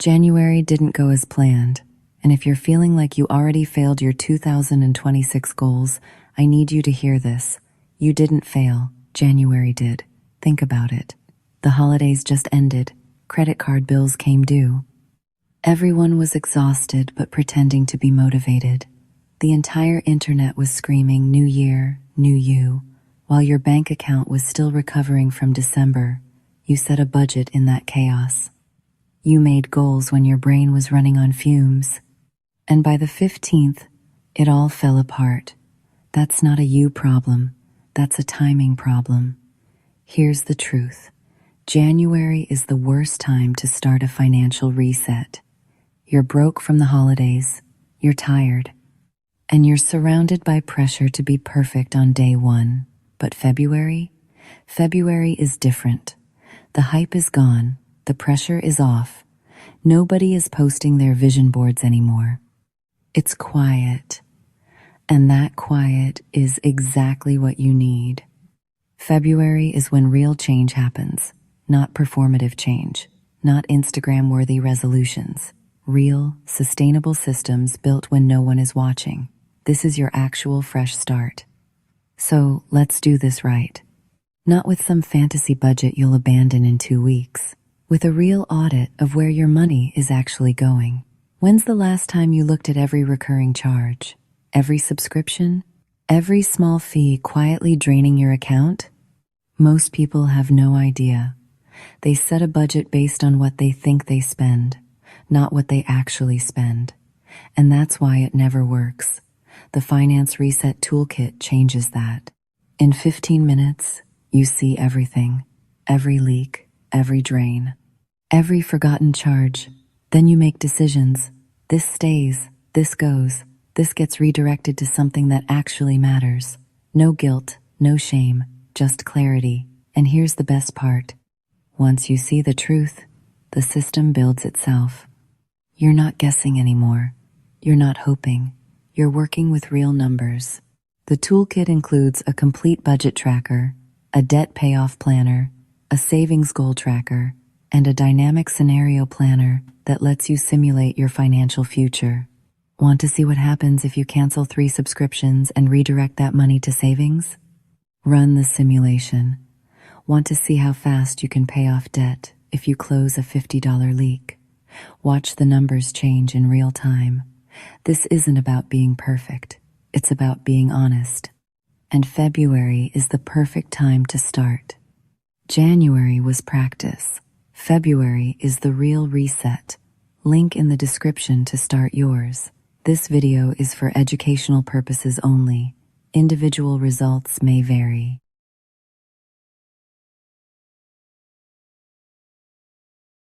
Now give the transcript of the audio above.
January didn't go as planned, and if you're feeling like you already failed your 2026 goals, I need you to hear this. You didn't fail. January did. Think about it. The holidays just ended. Credit card bills came due. Everyone was exhausted but pretending to be motivated. The entire internet was screaming, "New Year, new you," while your bank account was still recovering from December. You set a budget in that chaos. You made goals when your brain was running on fumes. And by the 15th, it all fell apart. That's not a you problem. That's a timing problem. Here's the truth. January is the worst time to start a financial reset. You're broke from the holidays. You're tired. And you're surrounded by pressure to be perfect on day one. But February? February is different. The hype is gone. The pressure is off. Nobody is posting their vision boards anymore. It's quiet. And that quiet is exactly what you need. February is when real change happens. Not performative change. Not Instagram-worthy resolutions. Real, sustainable systems built when no one is watching. This is your actual fresh start. So let's do this right. Not with some fantasy budget you'll abandon in 2 weeks. With a real audit of where your money is actually going. When's the last time you looked at every recurring charge? Every subscription? Every small fee quietly draining your account? Most people have no idea. They set a budget based on what they think they spend, not what they actually spend. And that's why it never works. The Finance Reset Toolkit changes that. In 15 minutes, you see everything. Every leak, every drain, every forgotten charge. Then you make decisions. This stays, this goes, this gets redirected to something that actually matters. No guilt, no shame, just clarity. And here's the best part. Once you see the truth, the system builds itself. You're not guessing anymore. You're not hoping. You're working with real numbers. The toolkit includes a complete budget tracker, a debt payoff planner, a savings goal tracker, and a dynamic scenario planner that lets you simulate your financial future. Want to see what happens if you cancel 3 subscriptions and redirect that money to savings? Run the simulation. Want to see how fast you can pay off debt if you close a $50 leak? Watch the numbers change in real time. This isn't about being perfect. It's about being honest. And February is the perfect time to start. January was practice. February is the real reset. Link in the description to start yours. This video is for educational purposes only. Individual results may vary.